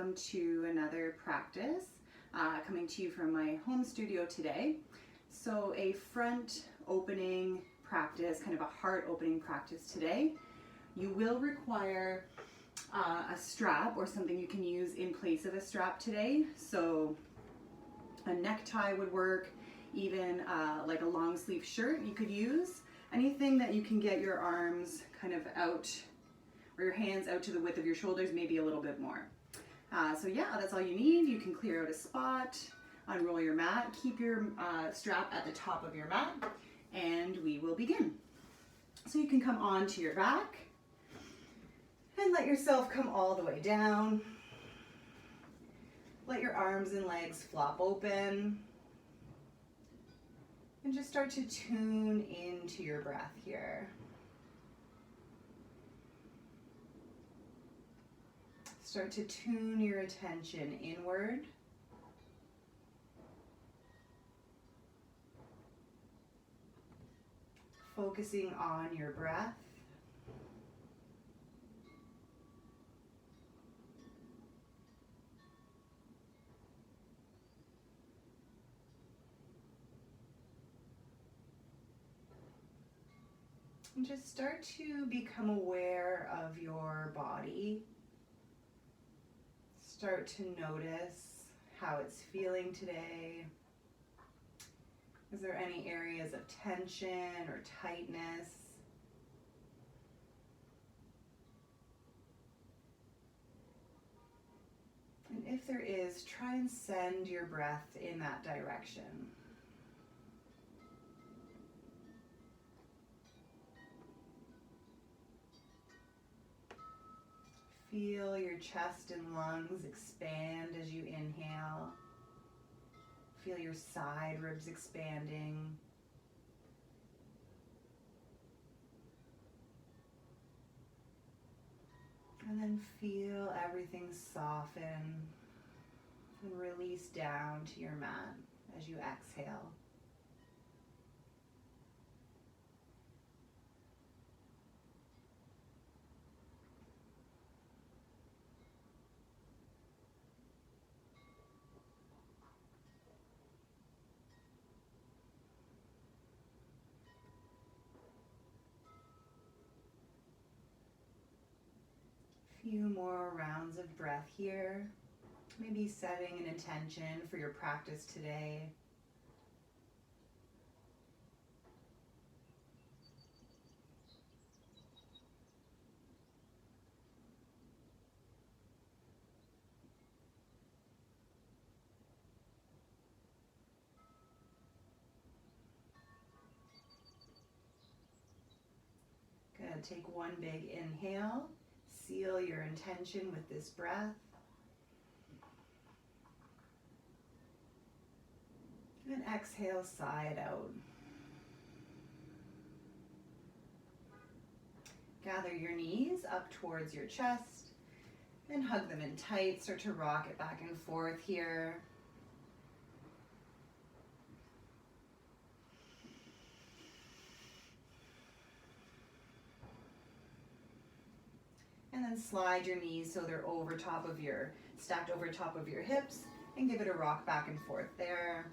welcome to another practice coming to you from my home studio today. So a front opening practice, kind of a heart opening practice today. You will require a strap or something you can use in place of a strap today. So a necktie would work, even like a long sleeve shirt you could use. Anything that you can get your arms kind of out or your hands out to the width of your shoulders, maybe a little bit more. So yeah, that's all you need. You can clear out a spot, unroll your mat, keep your strap at the top of your mat, and we will begin. So you can come onto your back and let yourself come all the way down. Let your arms and legs flop open. And just start to tune into your breath here. Start to tune your attention inward. Focusing on your breath. And just start to become aware of your body. Start to notice how it's feeling today. Is there any areas of tension or tightness? And if there is, try and send your breath in that direction. Feel your chest and lungs expand as you inhale. Feel your side ribs expanding. And then feel everything soften and release down to your mat as you exhale. Few more rounds of breath here. Maybe setting an intention for your practice today. Good. Take one big inhale. Seal your intention with this breath. And exhale, sigh it out. Gather your knees up towards your chest and hug them in tight. Start to rock it back and forth here. And then slide your knees so they're stacked over top of your hips, and give it a rock back and forth there.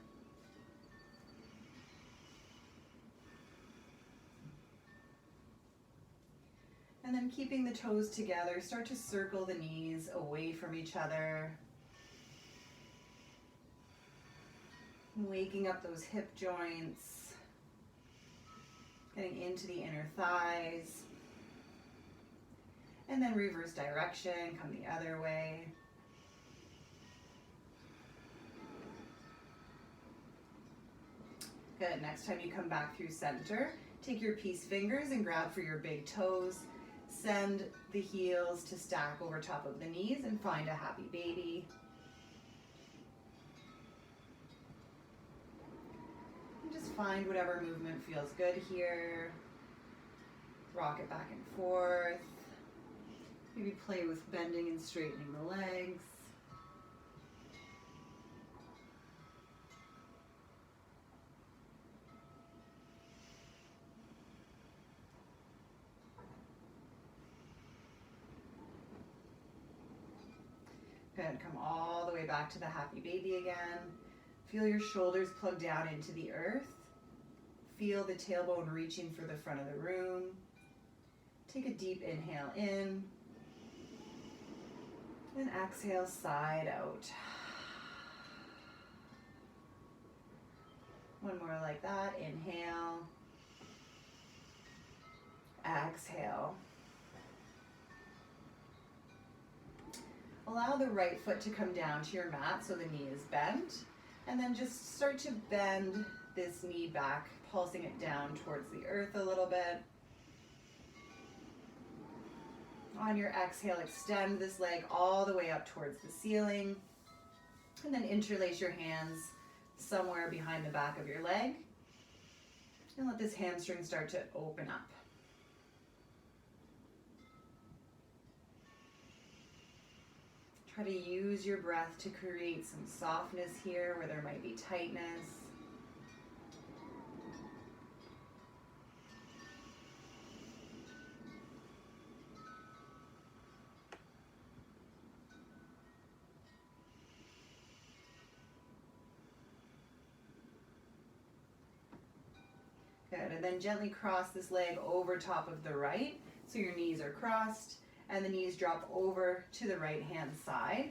And then keeping the toes together, start to circle the knees away from each other. Waking up those hip joints, getting into the inner thighs. And then reverse direction, come the other way. Good, next time you come back through center, take your peace fingers and grab for your big toes. Send the heels to stack over top of the knees and find a happy baby. And just find whatever movement feels good here. Rock it back and forth. Maybe play with bending and straightening the legs. Good, come all the way back to the happy baby again. Feel your shoulders plug down into the earth. Feel the tailbone reaching for the front of the room. Take a deep inhale in. And exhale, side out. One more like that. Inhale. Exhale. Allow the right foot to come down to your mat so the knee is bent. And then just start to bend this knee back, pulsing it down towards the earth a little bit. On your exhale, extend this leg all the way up towards the ceiling. And then interlace your hands somewhere behind the back of your leg. And let this hamstring start to open up. Try to use your breath to create some softness here where there might be tightness. Good, and then gently cross this leg over top of the right, so your knees are crossed, and the knees drop over to the right hand side.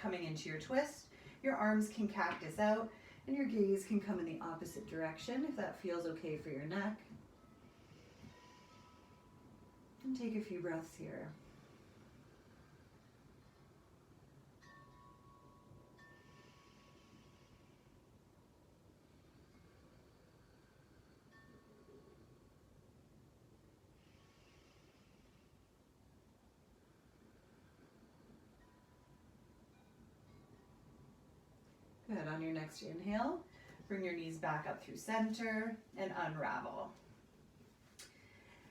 Coming into your twist, your arms can cactus out, and your gaze can come in the opposite direction if that feels okay for your neck. And take a few breaths here. Good, on your next inhale, bring your knees back up through center and unravel.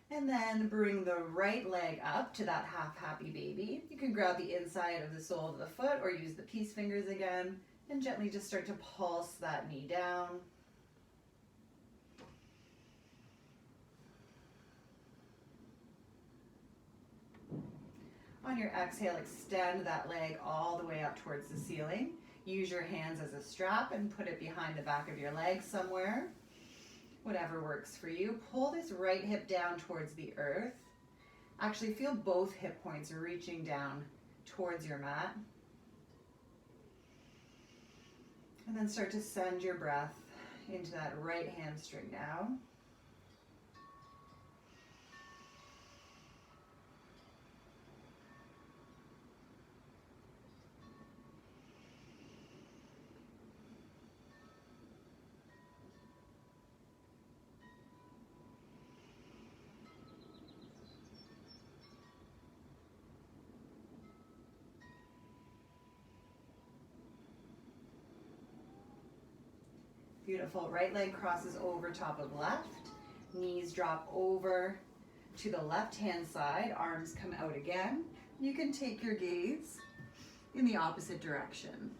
And then bring the right leg up to that half happy baby. You can grab the inside of the sole of the foot or use the peace fingers again and gently just start to pulse that knee down. On your exhale, extend that leg all the way up towards the ceiling. Use your hands as a strap and put it behind the back of your leg somewhere. Whatever works for you. Pull this right hip down towards the earth. Actually feel both hip points reaching down towards your mat. And then start to send your breath into that right hamstring now. Beautiful. Right leg crosses over top of left. Knees drop over to the left hand side. Arms come out again. You can take your gaze in the opposite direction.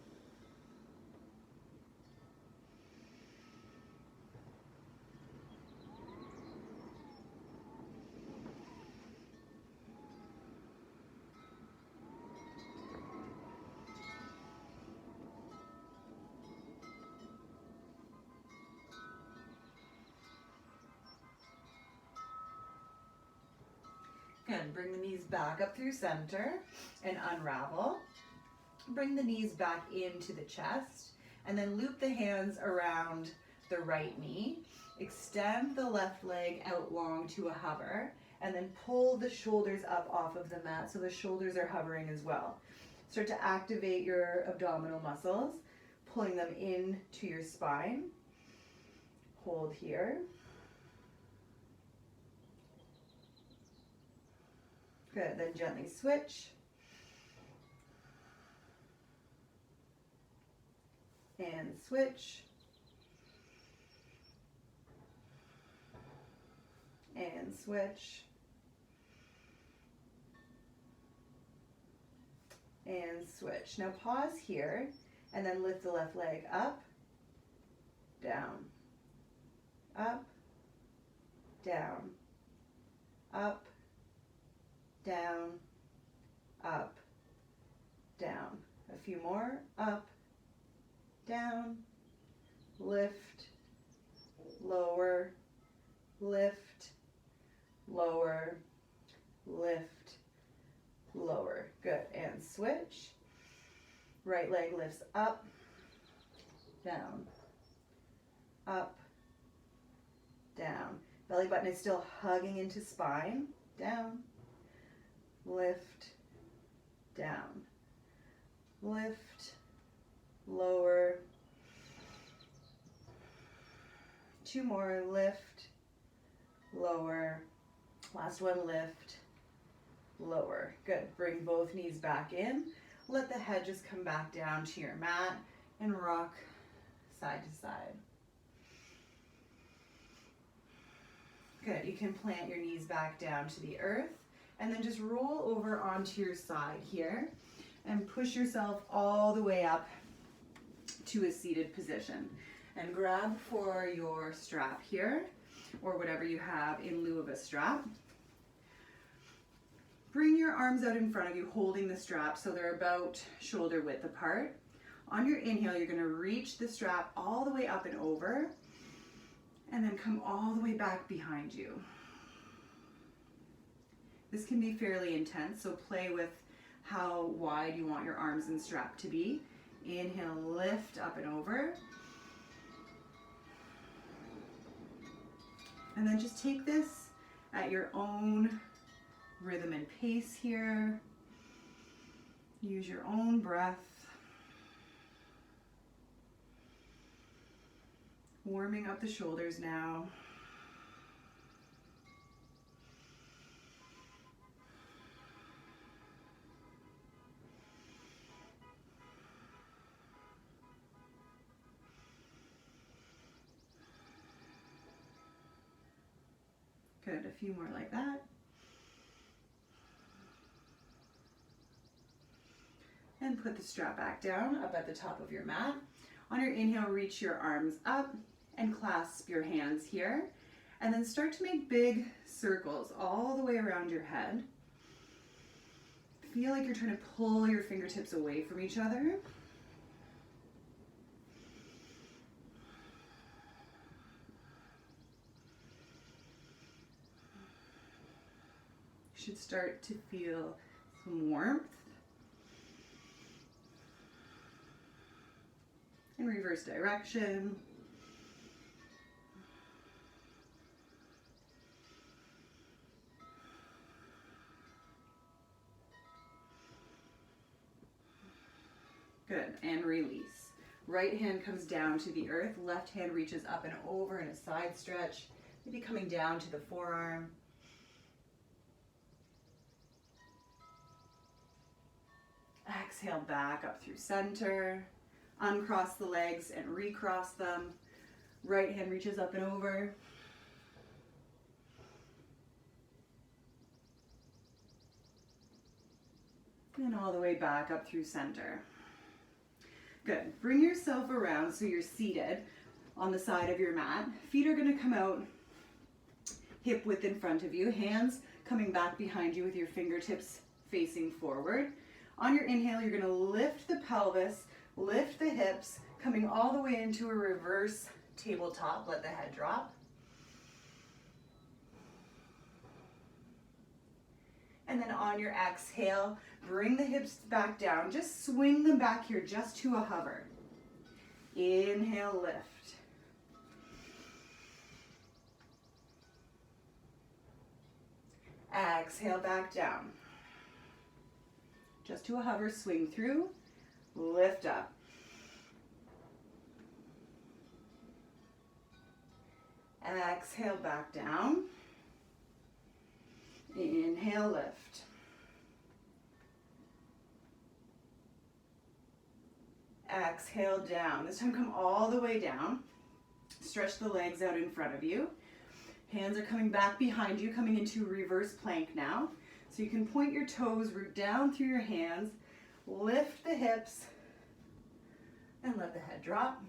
Good, bring the knees back up through center and unravel. Bring the knees back into the chest and then loop the hands around the right knee. Extend the left leg out long to a hover and then pull the shoulders up off of the mat so the shoulders are hovering as well. Start to activate your abdominal muscles, pulling them into your spine. Hold here. Good, then gently switch. And switch. And switch. And switch. Now pause here and then lift the left leg up, down, up, down, up, down, up, down. A few more, up, down, lift, lower, lift, lower, lift, lower. Good, and switch. Right leg lifts up, down, up, down. Belly button is still hugging into spine, down, lift, down, lift, lower. 2 more, lift, lower. Last one, lift, lower. Good, bring both knees back in. Let the head just come back down to your mat and rock side to side. Good, you can plant your knees back down to the earth and then just roll over onto your side here and push yourself all the way up to a seated position. And grab for your strap here, or whatever you have in lieu of a strap. Bring your arms out in front of you, holding the strap so they're about shoulder width apart. On your inhale, you're going to reach the strap all the way up and over, and then come all the way back behind you. This can be fairly intense, so play with how wide you want your arms and strap to be. Inhale, lift up and over. And then just take this at your own rhythm and pace here. Use your own breath. Warming up the shoulders now. Good, a few more like that. And put the strap back down, up at the top of your mat. On your inhale, reach your arms up and clasp your hands here. And then start to make big circles all the way around your head. Feel like you're trying to pull your fingertips away from each other. You should start to feel some warmth. In reverse direction. Good, and release. Right hand comes down to the earth, left hand reaches up and over in a side stretch, maybe coming down to the forearm. Exhale back up through center. Uncross the legs and recross them. Right hand reaches up and over. And all the way back up through center. Good. Bring yourself around so you're seated on the side of your mat. Feet are going to come out hip width in front of you. Hands coming back behind you with your fingertips facing forward. On your inhale, you're going to lift the pelvis, lift the hips, coming all the way into a reverse tabletop. Let the head drop. And then on your exhale, bring the hips back down. Just swing them back here just to a hover. Inhale, lift. Exhale, back down. Just to a hover, swing through, lift up. Exhale, back down. Inhale, lift. Exhale, down. This time come all the way down. Stretch the legs out in front of you. Hands are coming back behind you, coming into reverse plank now. So you can point your toes, root down through your hands, lift the hips, and let the head drop.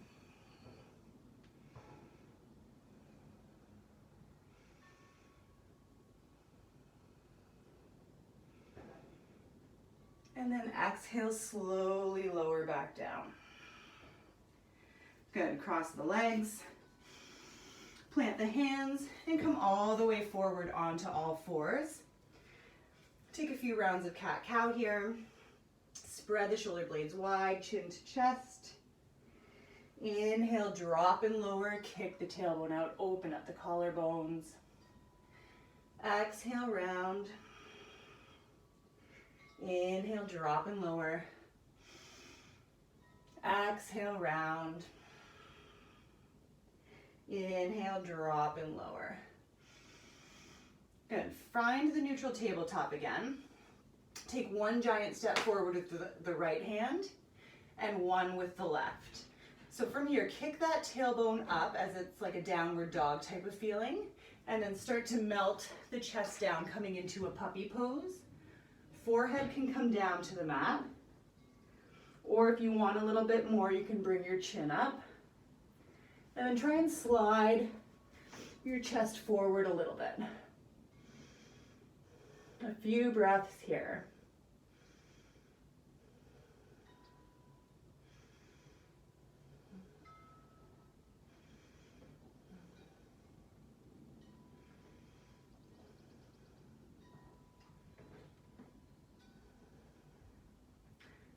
And then exhale, slowly lower back down. Good, cross the legs. Plant the hands and come all the way forward onto all fours. Take a few rounds of cat-cow here. Spread the shoulder blades wide, chin to chest. Inhale, drop and lower, kick the tailbone out, open up the collarbones. Exhale, round. Inhale, drop and lower. Exhale, round. Inhale, drop and lower. Good. Find the neutral tabletop again. Take one giant step forward with the right hand and one with the left. So from here, kick that tailbone up as it's like a downward dog type of feeling, and then start to melt the chest down, coming into a puppy pose. Forehead can come down to the mat, or if you want a little bit more, you can bring your chin up. And then try and slide your chest forward a little bit. A few breaths here.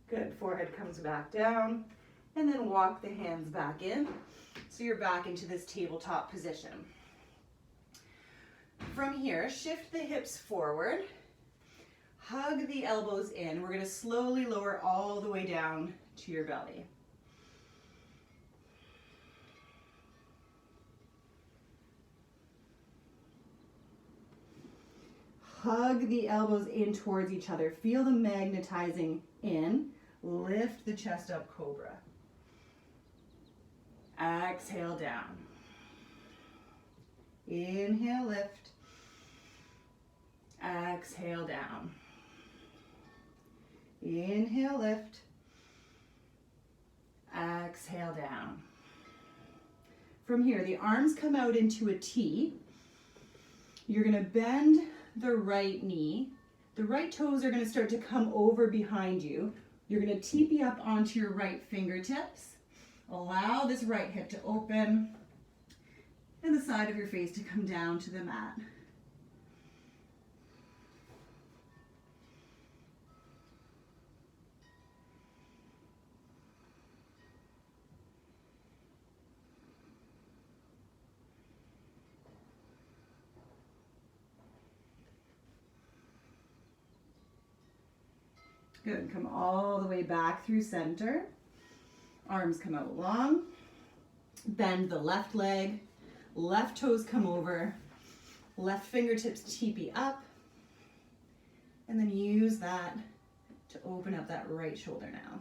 Good, forehead comes back down, and then walk the hands back in. So you're back into this tabletop position. From here, shift the hips forward, hug the elbows in. We're going to slowly lower all the way down to your belly. Hug the elbows in towards each other. Feel them magnetizing in. Lift the chest up, cobra. Exhale down. Inhale, lift. Exhale down. Inhale, lift. Exhale down. From here, the arms come out into a T. You're going to bend the right knee. The right toes are going to start to come over behind you. You're going to teepee up onto your right fingertips. Allow this right hip to open and the side of your face to come down to the mat. Good, come all the way back through center. Arms come out long. Bend the left leg. Left toes come over. Left fingertips teepee up. And then use that to open up that right shoulder now.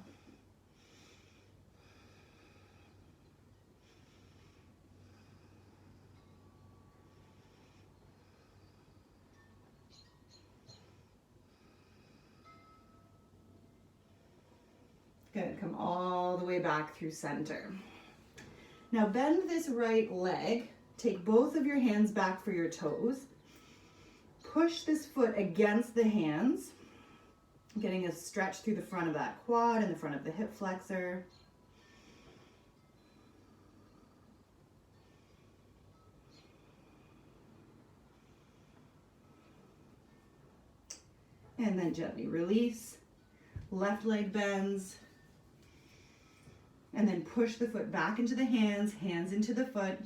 Good, come all the way back through center. Now bend this right leg, take both of your hands back for your toes, push this foot against the hands, getting a stretch through the front of that quad and the front of the hip flexor. And then gently release, left leg bends, and then push the foot back into the hands, hands into the foot.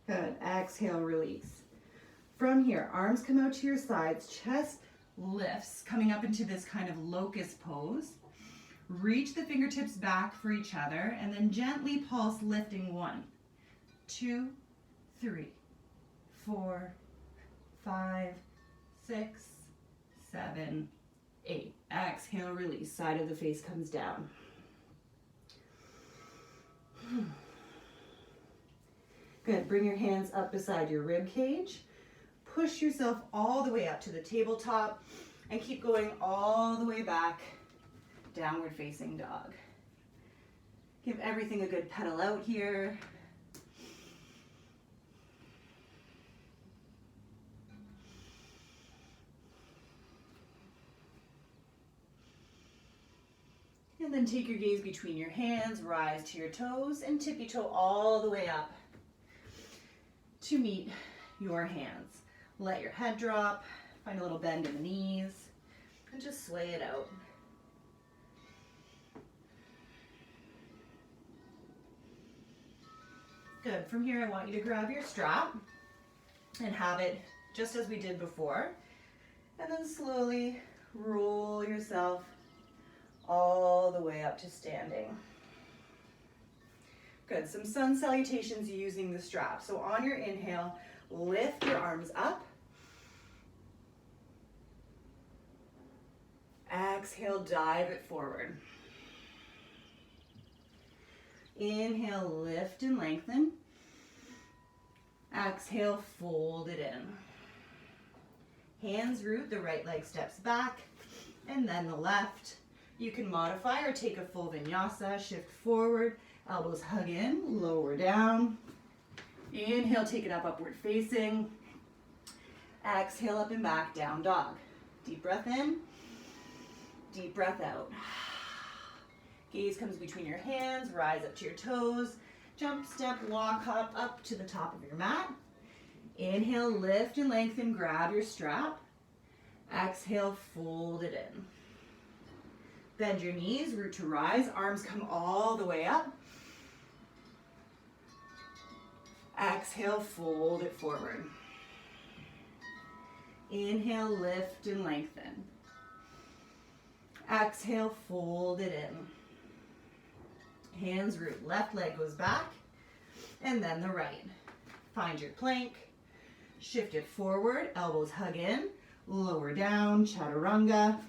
Good, exhale, release. From here, arms come out to your sides, chest lifts, coming up into this kind of locust pose. Reach the fingertips back for each other, and then gently pulse, lifting 1, 2, 3, 4, 5, 6, 7, 8. Exhale, release. Side of the face comes down. Good. Bring your hands up beside your rib cage. Push yourself all the way up to the tabletop and keep going all the way back. Downward facing dog. Give everything a good pedal out here. And then take your gaze between your hands, rise to your toes, and tippy toe all the way up to meet your hands. Let your head drop, find a little bend in the knees, and just sway it out. Good. From here, I want you to grab your strap and have it just as we did before. And then slowly roll yourself all the way up to standing. Good. Some sun salutations using the strap. So on your inhale, lift your arms up. Exhale, dive it forward. Inhale, lift and lengthen. Exhale, fold it in. Hands root, the right leg steps back, and then the left. You can modify or take a full vinyasa, shift forward, elbows hug in, lower down. Inhale, take it up, upward facing. Exhale, up and back, down dog. Deep breath in, deep breath out. Gaze comes between your hands, rise up to your toes, jump, step, walk, hop up to the top of your mat. Inhale, lift and lengthen, grab your strap. Exhale, fold it in. Bend your knees, root to rise, arms come all the way up. Exhale, fold it forward. Inhale, lift and lengthen. Exhale, fold it in. Hands root, left leg goes back, and then the right. Find your plank, shift it forward, elbows hug in, lower down, chaturanga.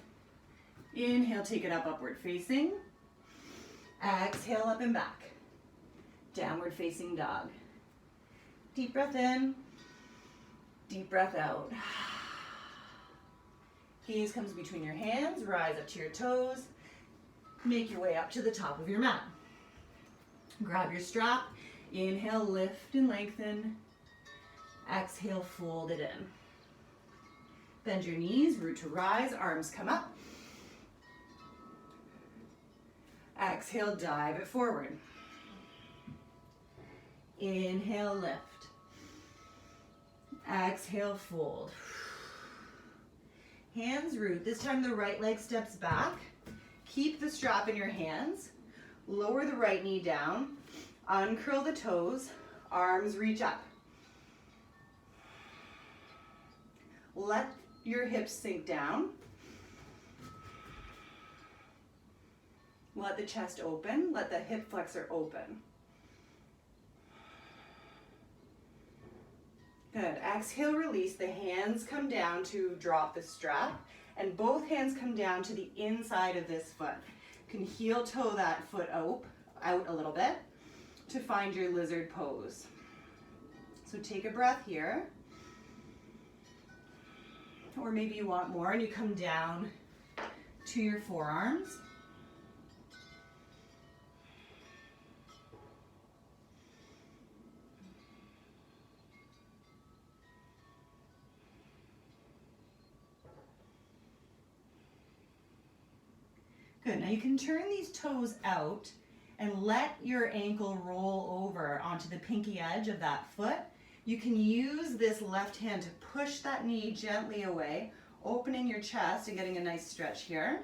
Inhale, take it up, upward facing. Exhale, up and back. Downward facing dog. Deep breath in, deep breath out. Gaze comes between your hands, rise up to your toes, make your way up to the top of your mat. Grab your strap, inhale, lift and lengthen. Exhale, fold it in. Bend your knees, root to rise, arms come up. Exhale, dive it forward. Inhale, lift. Exhale, fold. Hands root. This time the right leg steps back. Keep the strap in your hands. Lower the right knee down. Uncurl the toes. Arms reach up. Let your hips sink down. Let the chest open. Let the hip flexor open. Good. Exhale, release. The hands come down to drop the strap, and both hands come down to the inside of this foot. You can heel toe that foot out a little bit to find your lizard pose. So take a breath here. Or maybe you want more and you come down to your forearms. Good. Now you can turn these toes out and let your ankle roll over onto the pinky edge of that foot. You can use this left hand to push that knee gently away, opening your chest and getting a nice stretch here.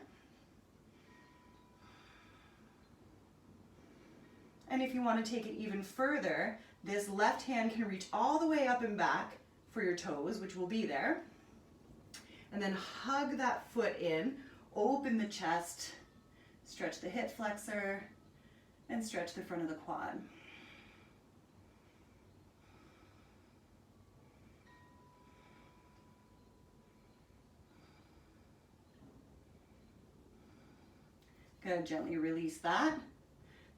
And if you want to take it even further, this left hand can reach all the way up and back for your toes, which will be there. And then hug that foot in, open the chest, stretch the hip flexor, and stretch the front of the quad. Good, gently release that.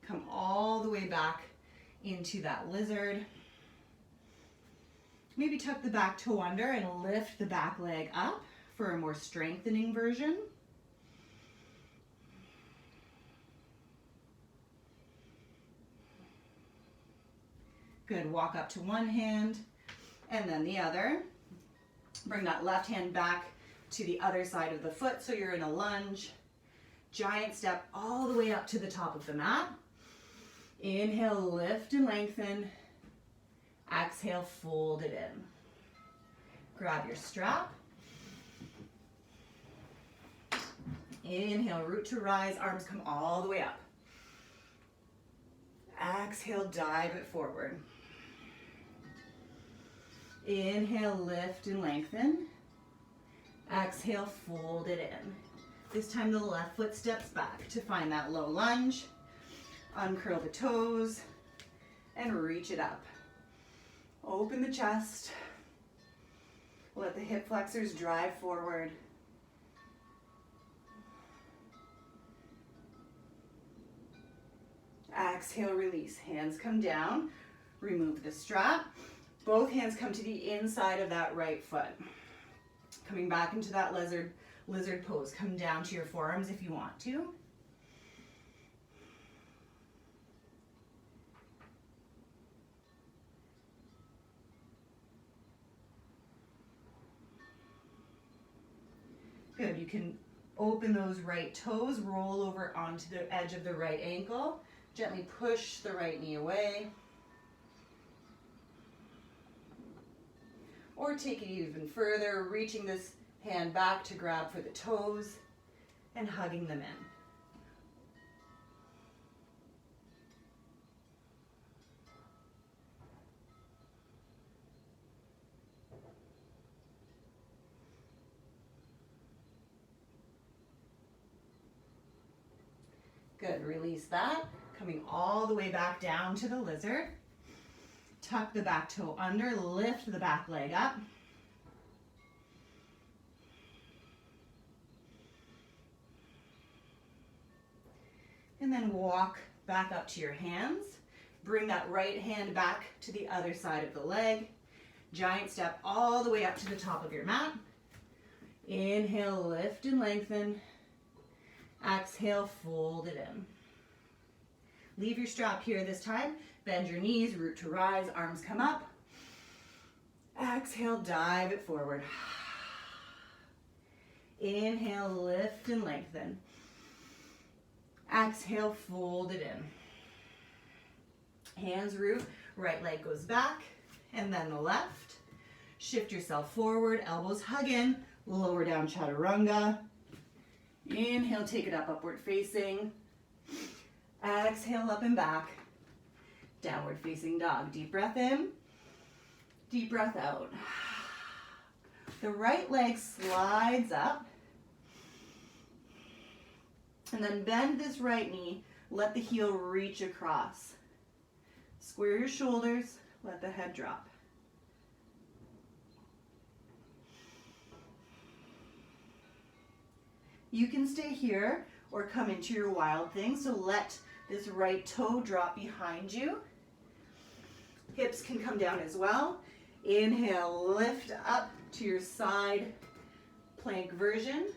Come all the way back into that lizard. Maybe tuck the back toe under and lift the back leg up for a more strengthening version. Good, walk up to one hand and then the other. Bring that left hand back to the other side of the foot so you're in a lunge. Giant step all the way up to the top of the mat. Inhale, lift and lengthen. Exhale, fold it in. Grab your strap. Inhale, root to rise, arms come all the way up. Exhale, dive it forward. Inhale, lift and lengthen. Exhale, fold it in. This time the left foot steps back to find that low lunge. Uncurl the toes and reach it up. Open the chest. Let the hip flexors drive forward. Exhale, release. Hands come down. Remove the strap. Both hands come to the inside of that right foot. Coming back into that lizard pose. Come down to your forearms if you want to. Good, you can open those right toes, roll over onto the edge of the right ankle. Gently push the right knee away. Or take it even further, reaching this hand back to grab for the toes and hugging them in. Good, release that. Coming all the way back down to the lizard. Tuck the back toe under, lift the back leg up. And then walk back up to your hands. Bring that right hand back to the other side of the leg. Giant step all the way up to the top of your mat. Inhale, lift and lengthen. Exhale, fold it in. Leave your strap here this time. Bend your knees, root to rise, arms come up. Exhale, dive it forward. Inhale, lift and lengthen. Exhale, fold it in. Hands root, right leg goes back, and then the left. Shift yourself forward, elbows hug in, lower down chaturanga. Inhale, take it up, upward facing. Exhale, up and back. Downward facing dog. Deep breath in, deep breath out. The right leg slides up. And then bend this right knee. Let the heel reach across. Square your shoulders. Let the head drop. You can stay here or come into your wild thing. So let this right toe drop behind you. Hips can come down as well. Inhale, lift up to your side plank version.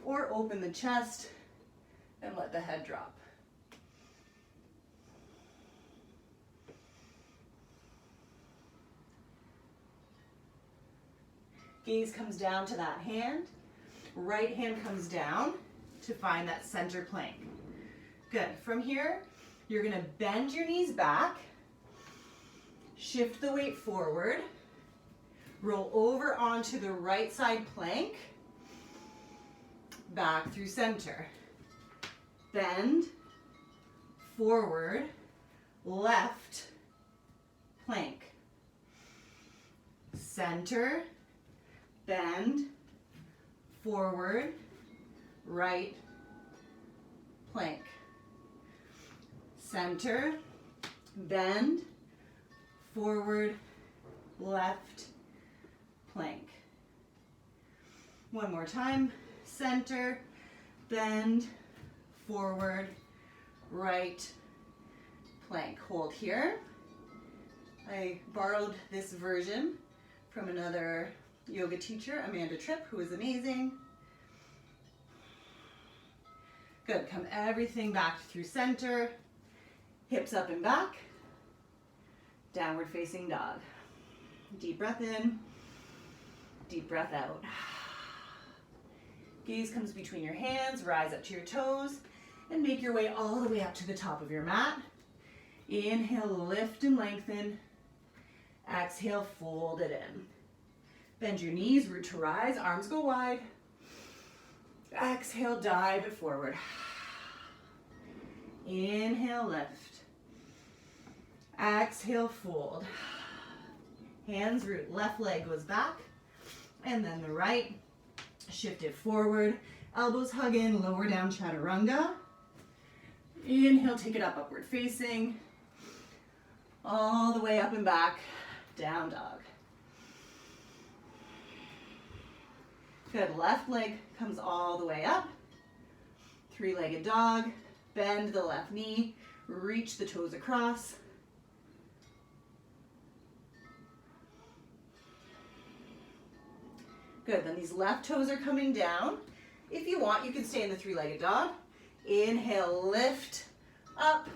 Or open the chest and let the head drop. Gaze comes down to that hand. Right hand comes down to find that center plank. Good. From here, you're going to bend your knees back. Shift the weight forward. Roll over onto the right side plank. Back through center. Bend, forward, left, plank. Center, bend, forward, right, plank. Center, bend, forward, left, plank. One more time. Center, bend, forward, right, plank. Hold here. I borrowed this version from another yoga teacher, Amanda Tripp, who is amazing. Good. Come everything back through center. Hips up and back. Downward facing dog. Deep breath in, deep breath out. Gaze comes between your hands, rise up to your toes, and make your way all the way up to the top of your mat. Inhale, lift and lengthen. Exhale, fold it in. Bend your knees, root to rise, arms go wide. Exhale, dive it forward. Inhale, lift. Exhale, fold. Hands root, left leg goes back, and then the right. Shift it forward, elbows hug in, lower down chaturanga. Inhale, take it up, upward facing. All the way up and back, down dog. Good, left leg comes all the way up. Three-legged dog, bend the left knee, reach the toes across. Good, then these left toes are coming down. If you want, you can stay in the three-legged dog. Inhale, lift up,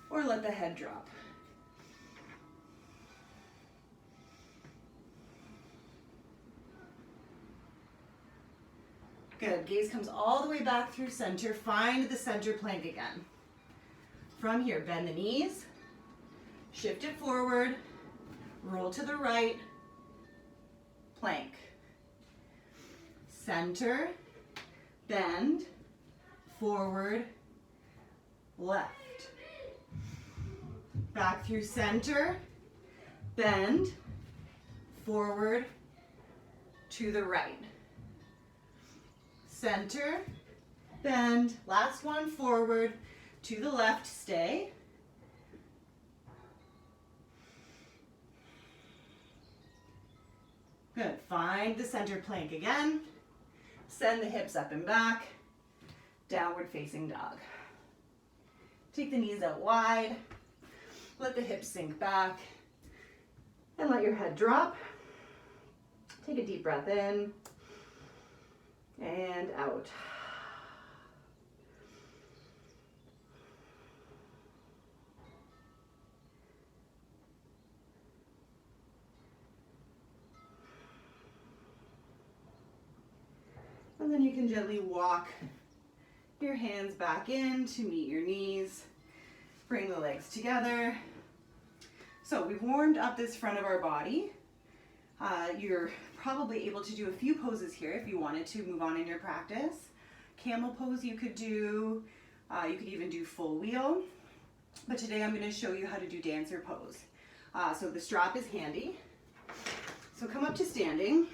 or let the head drop. Good, gaze comes all the way back through center. Find the center plank again. From here, bend the knees, shift it forward, roll to the right, plank. Center, bend, forward, left. Back through center, bend, forward, to the right. Center, bend, last one, forward, to the left, stay. Good, find the center plank again. Send the hips up and back, downward facing dog. Take the knees out wide, let the hips sink back, and let your head drop. Take a deep breath in and out. And then you can gently walk your hands back in to meet your knees. Bring the legs together. So we've warmed up this front of our body. You're probably able to do a few poses here if you wanted to move on in your practice. Camel pose you could do. You could even do full wheel. But today I'm going to show you how to do dancer pose. So the strap is handy. So come up to standing.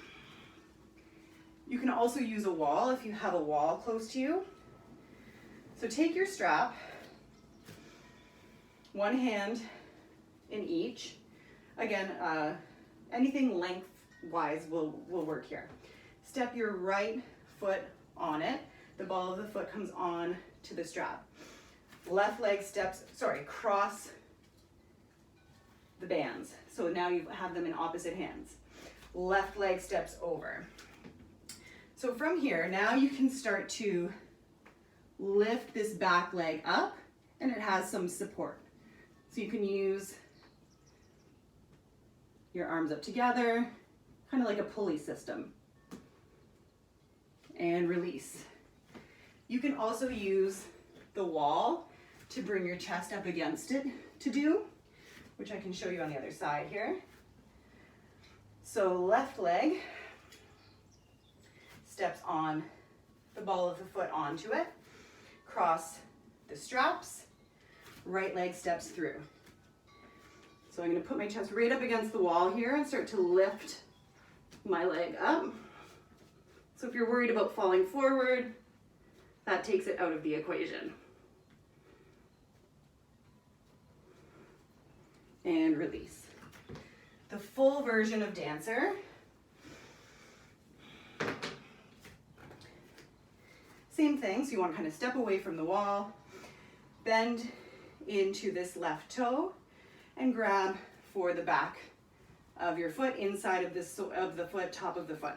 You can also use a wall if you have a wall close to you. So take your strap, one hand in each. Again, anything lengthwise will work here. Step your right foot on it. The ball of the foot comes on to the strap. Left leg cross the bands. So now you have them in opposite hands. Left leg steps over. So from here, now you can start to lift this back leg up, and it has some support. So you can use your arms up together, kind of like a pulley system. And release. You can also use the wall to bring your chest up against it to do, which I can show you on the other side here. So left leg steps on the ball of the foot onto it, cross the straps, right leg steps through. So I'm going to put my chest right up against the wall here and start to lift my leg up. So if you're worried about falling forward, that takes it out of the equation. And release. The full version of dancer. Same thing, so you want to kind of step away from the wall, bend into this left toe, and grab for the back of your foot, inside of the foot, top of the foot.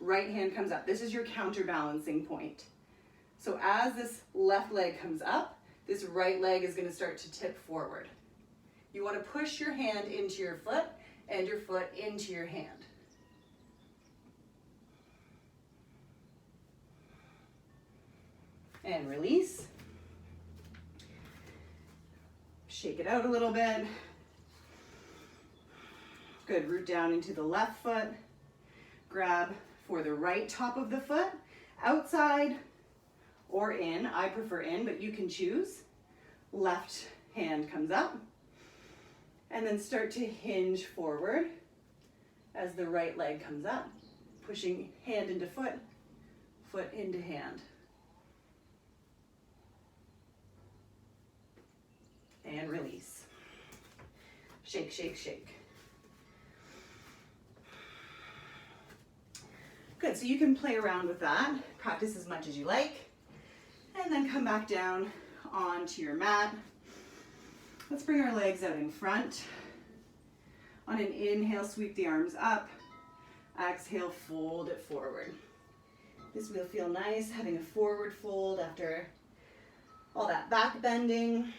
Right hand comes up. This is your counterbalancing point. So as this left leg comes up, this right leg is going to start to tip forward. You want to push your hand into your foot and your foot into your hand. And release. Shake it out a little bit. Good, root down into the left foot. Grab for the right top of the foot, outside or in. I prefer in, but you can choose. Left hand comes up. And then start to hinge forward as the right leg comes up. Pushing hand into foot, foot into hand. And release. Shake, shake, shake. Good, so you can play around with that, practice as much as you like, and then come back down onto your mat. Let's bring our legs out in front. On an inhale, sweep the arms up. Exhale, fold it forward. This will feel nice, having a forward fold after all that back bending.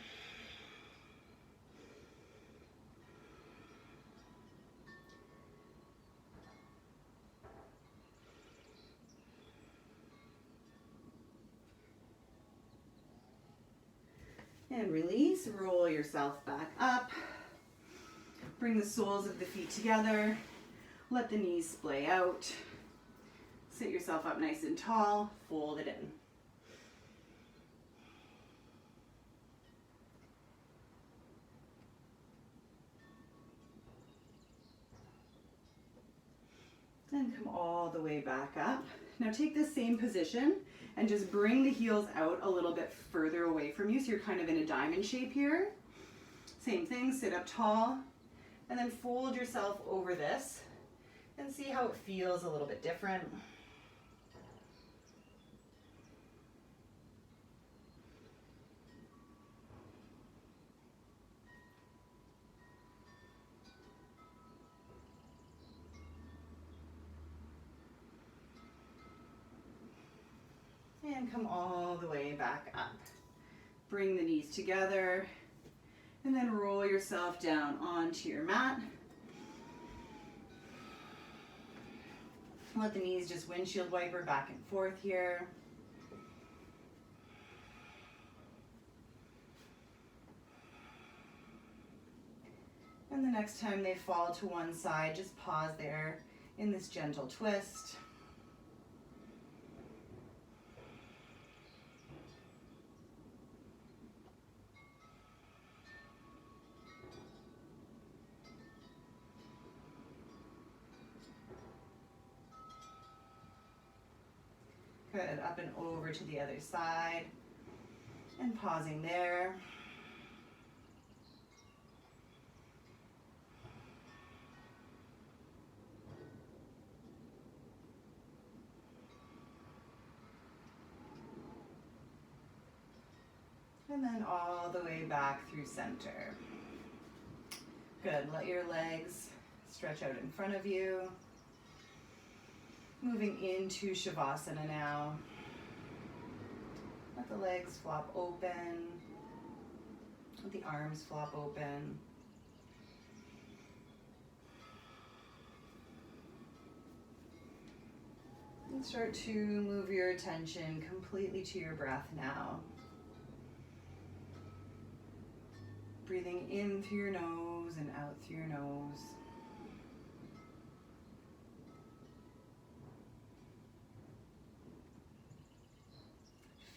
And release, roll yourself back up. Bring the soles of the feet together. Let the knees splay out. Sit yourself up nice and tall, fold it in. And come all the way back up. Now take this same position and just bring the heels out a little bit further away from you so you're kind of in a diamond shape here. Same thing, sit up tall and then fold yourself over this and see how it feels a little bit different. And come all the way back up. Bring the knees together and then roll yourself down onto your mat. Let the knees just windshield wiper back and forth here. And the next time they fall to one side, just pause there in this gentle twist. Good, up and over to the other side, and pausing there. And then all the way back through center. Good, let your legs stretch out in front of you. Moving into Shavasana now. Let the legs flop open. Let the arms flop open. And start to move your attention completely to your breath now. Breathing in through your nose and out through your nose.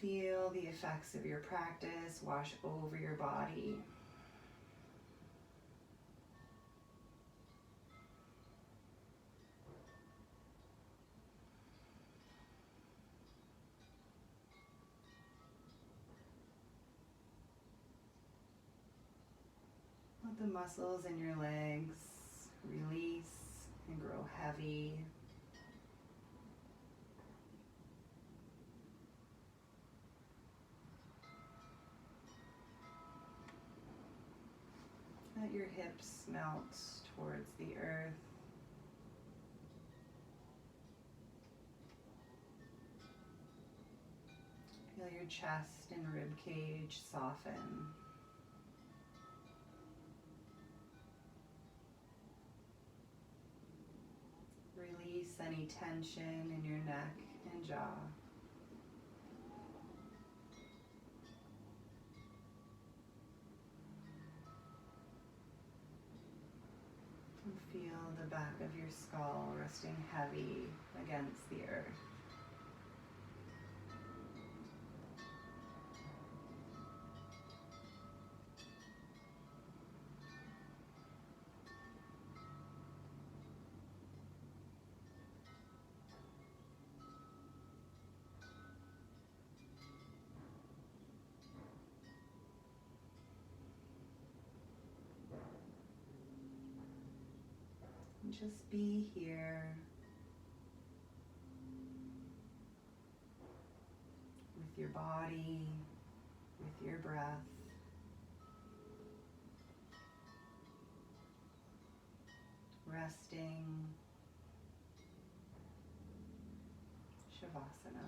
Feel the effects of your practice wash over your body. Let the muscles in your legs release and grow heavy. Let your hips melt towards the earth. Feel your chest and rib cage soften. any tension in your neck and jaw. And feel the back of your skull resting heavy against the earth. And just be here with your body, with your breath. Resting. Shavasana.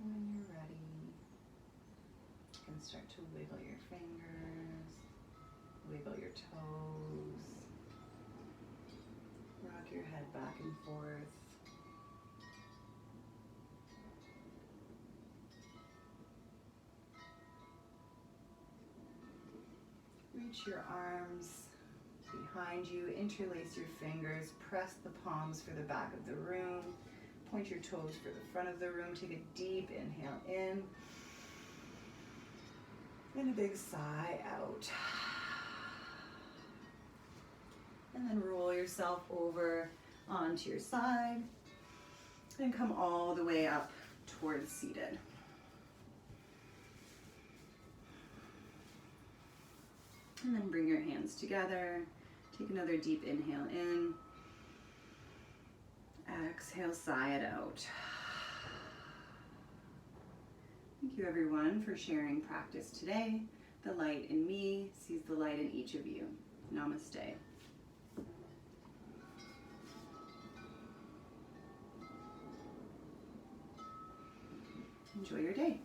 When you're ready, you can start to wiggle your fingers, wiggle your toes, rock your head back and forth. Reach your arms behind you, interlace your fingers, press the palms for the back of the room. Point your toes for the front of the room. Take a deep inhale in. And a big sigh out. And then roll yourself over onto your side. And come all the way up towards seated. And then bring your hands together. Take another deep inhale in. Exhale, sigh it out. Thank you everyone for sharing practice today. The light in me sees the light in each of you. Namaste. Enjoy your day.